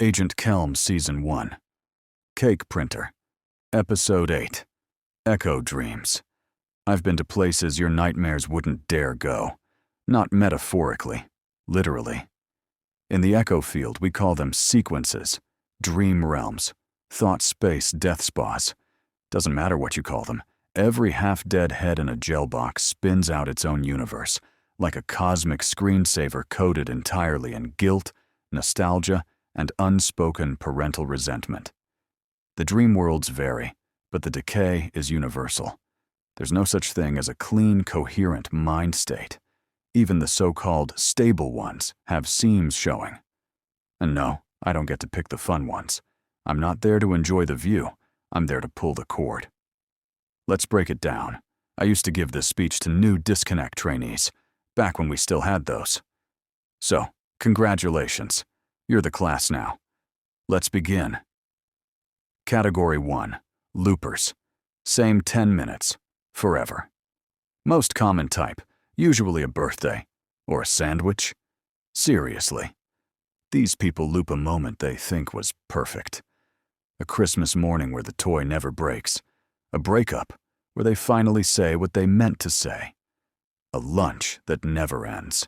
Agent Kelm Season 1. Cake Printer. Episode 8. Echo Dreams. I've been to places your nightmares wouldn't dare go. Not metaphorically, literally. In the echo field, we call them sequences, dream realms, thought space death spas. Doesn't matter what you call them. Every half-dead head in a gel box spins out its own universe, like a cosmic screensaver coded entirely in guilt, nostalgia, and unspoken parental resentment. The dream worlds vary, but the decay is universal. There's no such thing as a clean, coherent mind state. Even the so-called stable ones have seams showing. And no, I don't get to pick the fun ones. I'm not there to enjoy the view. I'm there to pull the cord. Let's break it down. I used to give this speech to new disconnect trainees, back when we still had those. So, congratulations. You're the class now. Let's begin. Category 1. Loopers. Same 10 minutes. Forever. Most common type. Usually a birthday. Or a sandwich. Seriously. These people loop a moment they think was perfect. A Christmas morning where the toy never breaks. A breakup where they finally say what they meant to say. A lunch that never ends,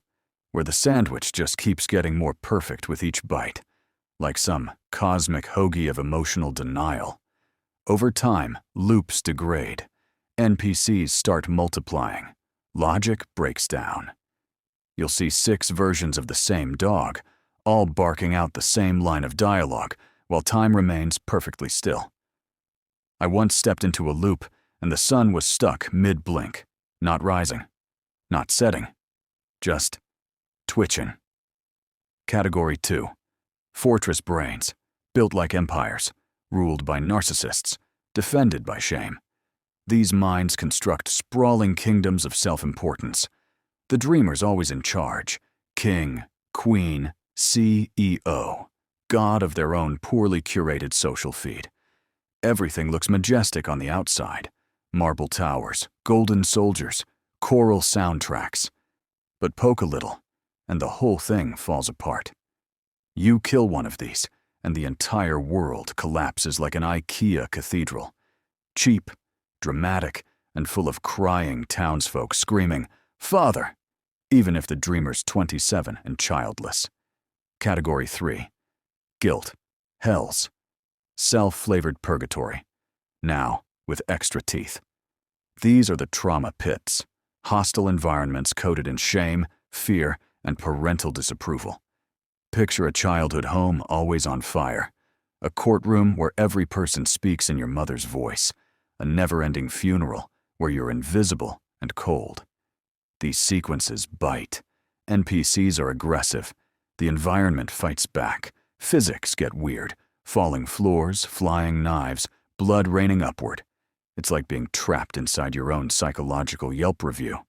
where the sandwich just keeps getting more perfect with each bite, like some cosmic hoagie of emotional denial. Over time, loops degrade. NPCs start multiplying. Logic breaks down. You'll see 6 versions of the same dog, all barking out the same line of dialogue, while time remains perfectly still. I once stepped into a loop, and the sun was stuck mid-blink, not rising, not setting, just twitching. Category 2. Fortress brains, built like empires, ruled by narcissists, defended by shame. These minds construct sprawling kingdoms of self-importance. The dreamer's always in charge, king, queen, CEO, god of their own poorly curated social feed. Everything looks majestic on the outside. Marble towers, golden soldiers, choral soundtracks. But poke a little, and the whole thing falls apart. You kill one of these, and the entire world collapses like an IKEA cathedral. Cheap, dramatic, and full of crying townsfolk screaming, "Father!" even if the dreamer's 27 and childless. Category 3. Guilt. Hells. Self-flavored purgatory. Now, with extra teeth. These are the trauma pits. Hostile environments coated in shame, fear, and parental disapproval. Picture a childhood home always on fire. A courtroom where every person speaks in your mother's voice. A never-ending funeral where you're invisible and cold. These sequences bite. NPCs are aggressive. The environment fights back. Physics get weird. Falling floors, flying knives, blood raining upward. It's like being trapped inside your own psychological Yelp review.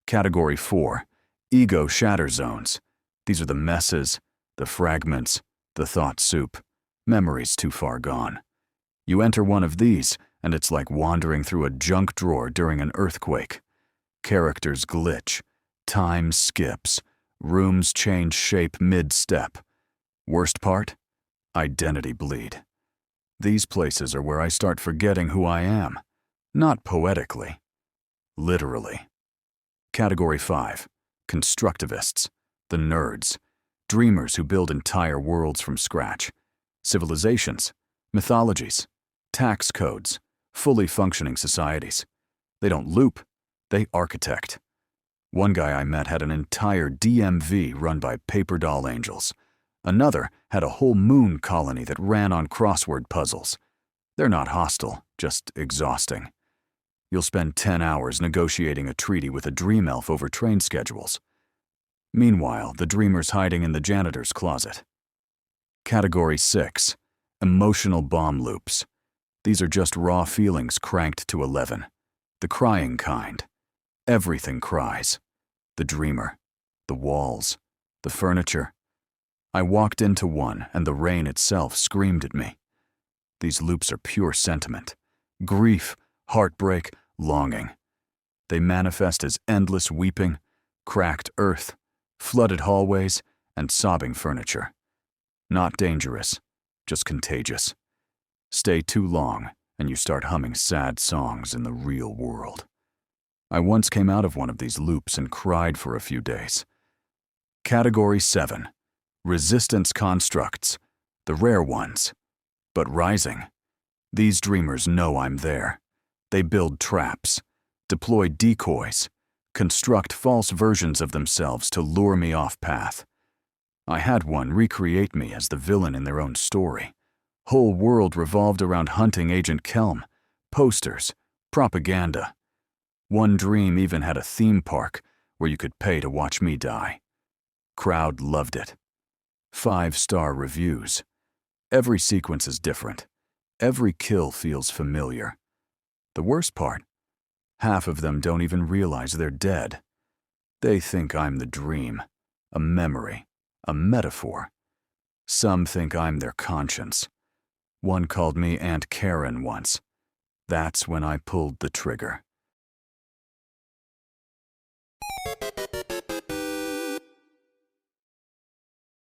Category 4. Ego shatter zones. These are the messes, the fragments, the thought soup, memories too far gone. You enter one of these, and it's like wandering through a junk drawer during an earthquake. Characters glitch, time skips, rooms change shape mid-step. Worst part? Identity bleed. These places are where I start forgetting who I am. Not poetically. Literally. Category 5. Constructivists. The nerds. Dreamers who build entire worlds from scratch. Civilizations. Mythologies. Tax codes. Fully functioning societies. They don't loop. They architect. One guy I met had an entire DMV run by paper doll angels. Another had a whole moon colony that ran on crossword puzzles. They're not hostile, just exhausting. You'll spend 10 hours negotiating a treaty with a dream elf over train schedules. Meanwhile, the dreamer's hiding in the janitor's closet. Category 6. Emotional bomb loops. These are just raw feelings cranked to 11. The crying kind. Everything cries. The dreamer. The walls. The furniture. I walked into one, and the rain itself screamed at me. These loops are pure sentiment. Grief, heartbreak, longing. They manifest as endless weeping, cracked earth, flooded hallways, and sobbing furniture. Not dangerous, just contagious. Stay too long, and you start humming sad songs in the real world. I once came out of one of these loops and cried for a few days. Category 7. Resistance constructs, the rare ones. But rising. These dreamers know I'm there. They build traps, deploy decoys, construct false versions of themselves to lure me off path. I had one recreate me as the villain in their own story. Whole world revolved around hunting Agent Kelm, posters, propaganda. One dream even had a theme park where you could pay to watch me die. Crowd loved it. 5-star reviews. Every sequence is different. Every kill feels familiar. The worst part, half of them don't even realize they're dead. They think I'm the dream, a memory, a metaphor. Some think I'm their conscience. One called me Aunt Karen once. That's when I pulled the trigger.